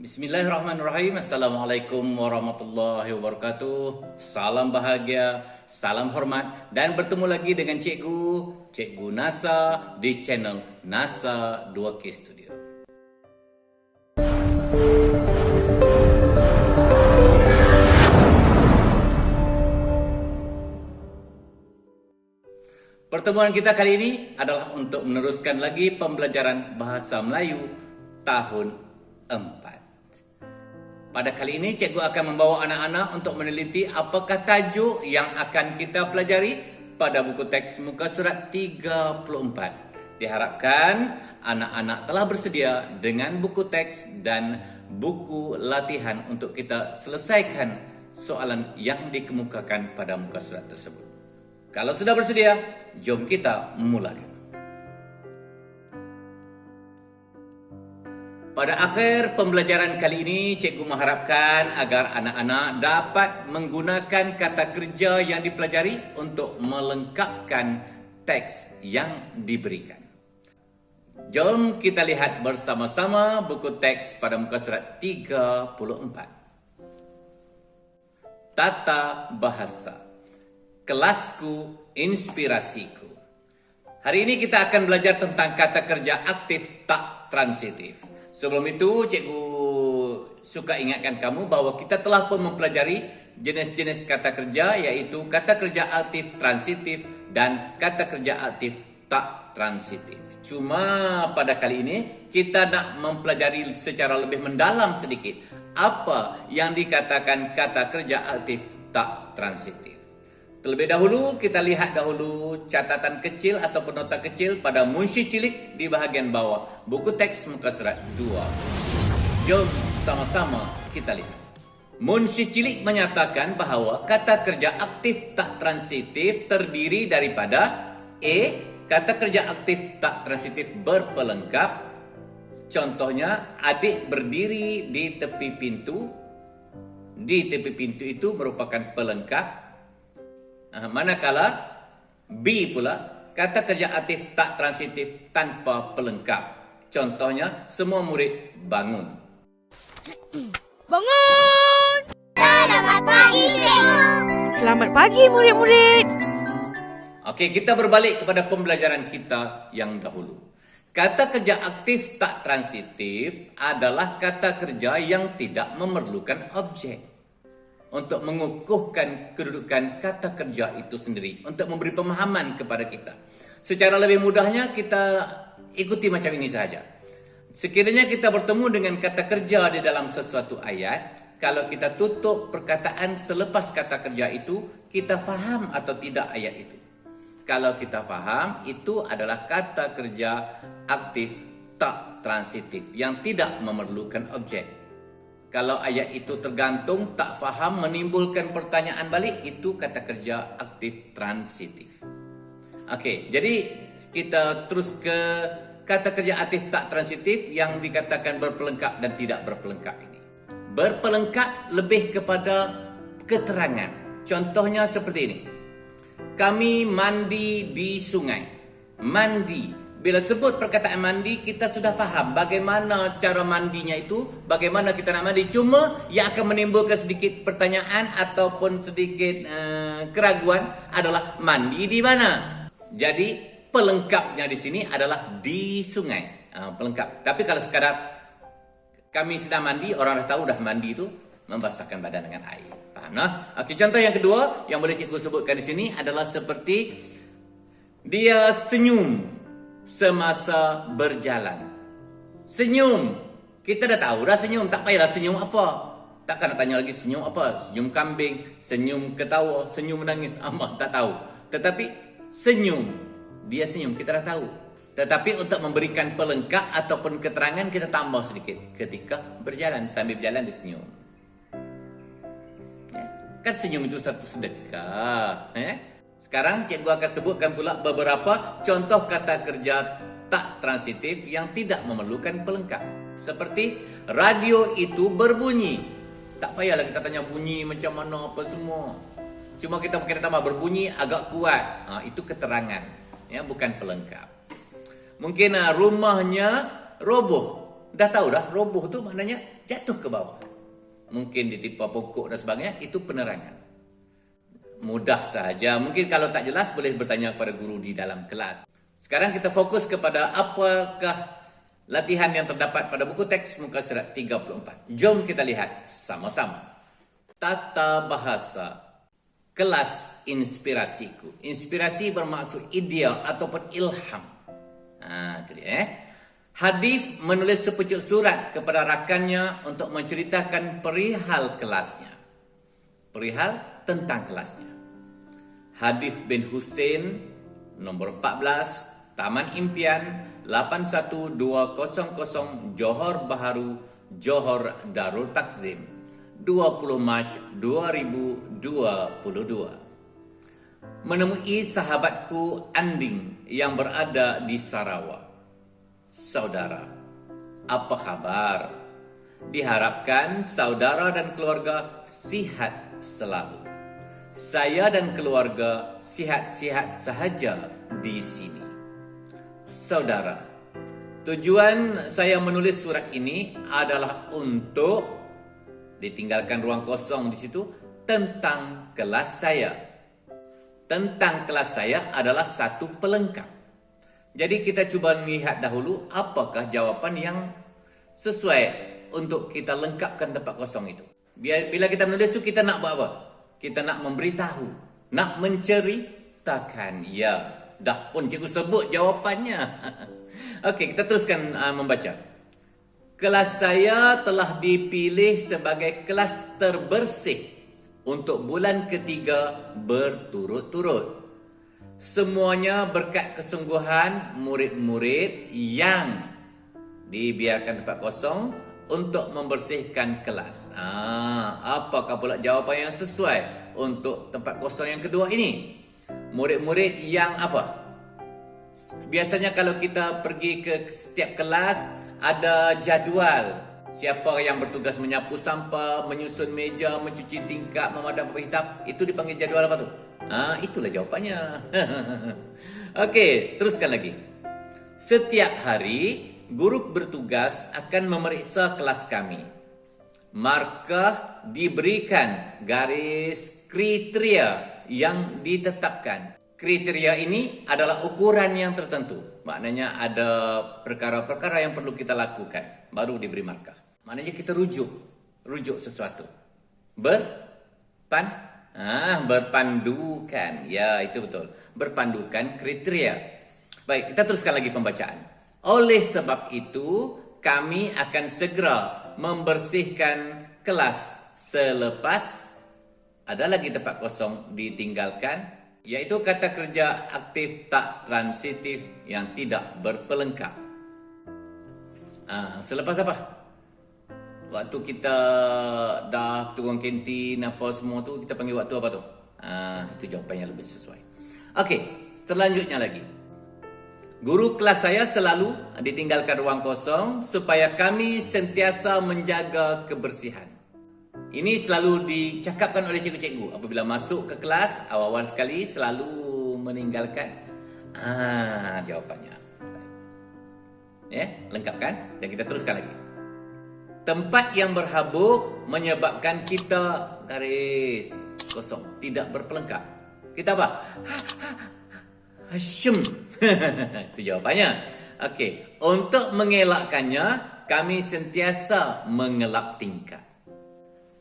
Bismillahirrahmanirrahim. Assalamualaikum warahmatullahi wabarakatuh. Salam bahagia, salam hormat, dan bertemu lagi dengan Cikgu NASA di channel NASA 2K Studio. Pertemuan kita kali ini adalah untuk meneruskan lagi pembelajaran Bahasa Melayu tahun 4. Pada kali ini, cikgu akan membawa anak-anak untuk meneliti apakah tajuk yang akan kita pelajari pada buku teks muka surat 34. Diharapkan anak-anak telah bersedia dengan buku teks dan buku latihan untuk kita selesaikan soalan yang dikemukakan pada muka surat tersebut. Kalau sudah bersedia, jom kita memulakan. Pada akhir pembelajaran kali ini, cikgu mengharapkan agar anak-anak dapat menggunakan kata kerja yang dipelajari untuk melengkapkan teks yang diberikan. Jom kita lihat bersama-sama buku teks pada muka surat 34. Tata bahasa. Kelasku, inspirasiku. Hari ini kita akan belajar tentang kata kerja aktif tak transitif. Sebelum itu, cikgu suka ingatkan kamu bahawa kita telah pun mempelajari jenis-jenis kata kerja, iaitu kata kerja aktif transitif dan kata kerja aktif tak transitif. Cuma pada kali ini kita nak mempelajari secara lebih mendalam sedikit apa yang dikatakan kata kerja aktif tak transitif. Terlebih dahulu, kita lihat dahulu catatan kecil ataupun nota kecil pada munshi cilik di bahagian bawah buku teks muka surat 2. Jom sama-sama kita lihat. Munshi cilik menyatakan bahawa kata kerja aktif tak transitif terdiri daripada A. Kata kerja aktif tak transitif berpelengkap. Contohnya, adik berdiri di tepi pintu. Di tepi pintu itu merupakan pelengkap. Manakala B pula, kata kerja aktif tak transitif tanpa pelengkap. Contohnya, semua murid bangun. Bangun! Selamat pagi, cikgu. Selamat pagi murid-murid. Okey, kita berbalik kepada pembelajaran kita yang dahulu. Kata kerja aktif tak transitif adalah kata kerja yang tidak memerlukan objek. Untuk mengukuhkan kedudukan kata kerja itu sendiri, untuk memberi pemahaman kepada kita. Secara lebih mudahnya kita ikuti macam ini sahaja. Sekiranya kita bertemu dengan kata kerja di dalam sesuatu ayat, kalau kita tutup perkataan selepas kata kerja itu, kita faham atau tidak ayat itu. Kalau kita faham, itu adalah kata kerja aktif tak transitif yang tidak memerlukan objek. Kalau ayat itu tergantung, tak faham, menimbulkan pertanyaan balik, itu kata kerja aktif transitif. Okey, jadi kita terus ke kata kerja aktif tak transitif yang dikatakan berpelengkap dan tidak berpelengkap ini. Berpelengkap lebih kepada keterangan. Contohnya seperti ini. Kami mandi di sungai. Mandi. Bila sebut perkataan mandi, kita sudah faham bagaimana cara mandinya itu, bagaimana kita nak mandi. Cuma yang akan menimbulkan sedikit pertanyaan ataupun sedikit keraguan adalah mandi di mana. Jadi pelengkapnya di sini adalah di sungai. Pelengkap. Tapi kalau sekadar kami sedang mandi, orang dah tahu dah mandi itu membasahkan badan dengan air. Faham nah? Okey, contoh yang kedua yang boleh cikgu sebutkan di sini adalah seperti dia senyum semasa berjalan. Senyum. Kita dah tahu dah senyum. Tak payahlah senyum apa. Takkan nak tanya lagi senyum apa. Senyum kambing. Senyum ketawa. Senyum menangis. Tak tahu. Tetapi senyum. Dia senyum. Kita dah tahu. Tetapi untuk memberikan pelengkap ataupun keterangan, kita tambah sedikit. Ketika berjalan. Sambil berjalan dia senyum. Kan senyum itu satu sedekah. Sekarang cikgu akan sebutkan pula beberapa contoh kata kerja tak transitif yang tidak memerlukan pelengkap. Seperti radio itu berbunyi. Tak payahlah kita tanya bunyi macam mana apa semua. Cuma kita mungkin tambah berbunyi agak kuat. Itu keterangan, ya, bukan pelengkap. Mungkin rumahnya roboh. Dah tahu dah, roboh tu maknanya jatuh ke bawah. Mungkin ditimpa pokok dan sebagainya, itu penerangan. Mudah sahaja. Mungkin kalau tak jelas boleh bertanya kepada guru di dalam kelas. Sekarang kita fokus kepada apakah latihan yang terdapat pada buku teks muka surat 34. Jom kita lihat sama-sama. Tata bahasa kelas inspirasiku. Inspirasi bermaksud ide ataupun ilham. Itu dia. Hadif menulis sepucuk surat kepada rakannya untuk menceritakan perihal kelasnya. Perihal tentang kelasnya. Hadif bin Hussein, nombor 14, Taman Impian, 81200 Johor Bahru, Johor Darul Takzim, 20 Mac 2022. Menemui sahabatku Anding yang berada di Sarawak. Saudara, apa khabar? Diharapkan saudara dan keluarga sihat selalu. Saya dan keluarga sihat-sihat sahaja di sini. Saudara, tujuan saya menulis surat ini adalah untuk ditinggalkan ruang kosong di situ tentang kelas saya. Tentang kelas saya adalah satu pelengkap. Jadi kita cuba lihat dahulu apakah jawapan yang sesuai untuk kita lengkapkan tempat kosong itu. Bila kita menulis itu kita nak buat apa? Kita nak memberitahu, nak menceritakan. Ya, dah pun cikgu sebut jawapannya. Okey, kita teruskan membaca. Kelas saya telah dipilih sebagai kelas terbersih untuk bulan ketiga berturut-turut. Semuanya berkat kesungguhan murid-murid yang dibiarkan tempat kosong untuk membersihkan kelas. Apakah pula jawapan yang sesuai untuk tempat kosong yang kedua ini? Murid-murid yang apa? Biasanya kalau kita pergi ke setiap kelas, ada jadual. Siapa yang bertugas menyapu sampah, menyusun meja, mencuci tingkap, memadam papan hitam, itu dipanggil jadual apa tu? Itulah jawapannya. Okey, teruskan lagi. Setiap hari, guru bertugas akan memeriksa kelas kami. Markah diberikan garis kriteria yang ditetapkan. Kriteria ini adalah ukuran yang tertentu. Maknanya ada perkara-perkara yang perlu kita lakukan, baru diberi markah. Maknanya kita rujuk sesuatu. Berpandukan. Ya, itu betul. Berpandukan kriteria. Baik, kita teruskan lagi pembacaan. Oleh sebab itu, kami akan segera membersihkan kelas selepas ada lagi tempat kosong ditinggalkan, iaitu kata kerja aktif tak transitif yang tidak berpelengkap. Selepas apa? Waktu kita dah turun kantin apa semua tu, kita panggil waktu apa tu? Itu jawapan yang lebih sesuai. Okey, selanjutnya lagi. Guru kelas saya selalu ditinggalkan ruang kosong supaya kami sentiasa menjaga kebersihan. Ini selalu dicakapkan oleh cikgu-cikgu. Apabila masuk ke kelas, awal-awal sekali selalu meninggalkan. Jawapannya. Ya, lengkap kan? Dan kita teruskan lagi. Tempat yang berhabuk menyebabkan kita garis kosong, tidak berpelengkap. Kita apa? Hasyum. Itu jawapannya. Okey, untuk mengelakkannya, kami sentiasa mengelap tingkap.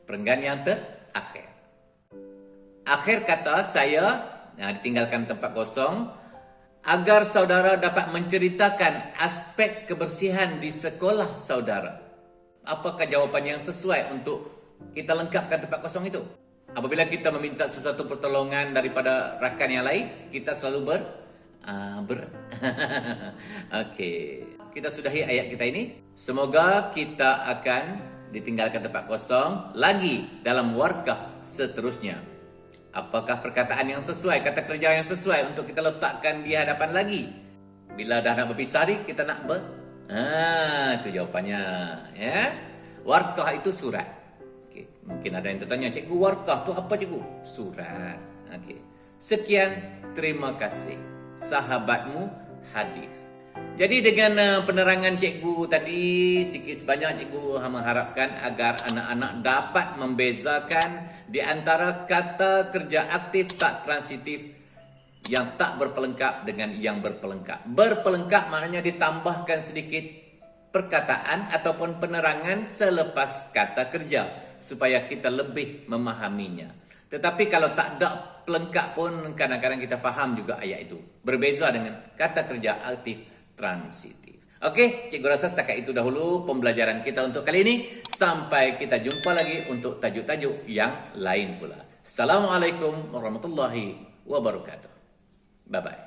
Perenggan yang terakhir. Akhir kata saya ditinggalkan tempat kosong agar saudara dapat menceritakan aspek kebersihan di sekolah saudara. Apakah jawapan yang sesuai untuk kita lengkapkan tempat kosong itu? Apabila kita meminta sesuatu pertolongan daripada rakan yang lain, kita selalu Okey. Kita sudahi ayat kita ini. Semoga kita akan ditinggalkan tempat kosong lagi dalam warkah seterusnya. Apakah perkataan yang sesuai, kata kerja yang sesuai untuk kita letakkan di hadapan lagi? Bila dah nak berpisah ni, kita nak itu jawapannya. Ya, warkah itu surat. Okay. Mungkin ada yang tertanya, cikgu, warkah tu apa cikgu? Surat. Okay. Sekian, terima kasih. Sahabatmu Hadif. Jadi dengan penerangan cikgu tadi, sikit sebanyak cikgu mengharapkan agar anak-anak dapat membezakan di antara kata kerja aktif tak transitif yang tak berpelengkap dengan yang berpelengkap. Berpelengkap maknanya ditambahkan sedikit perkataan ataupun penerangan selepas kata kerja supaya kita lebih memahaminya. Tetapi kalau tak ada pelengkap pun kadang-kadang kita faham juga ayat itu. Berbeza dengan kata kerja aktif transitif. Okey, cikgu rasa setakat itu dahulu pembelajaran kita untuk kali ini. Sampai kita jumpa lagi untuk tajuk-tajuk yang lain pula. Assalamualaikum warahmatullahi wabarakatuh. Bye-bye.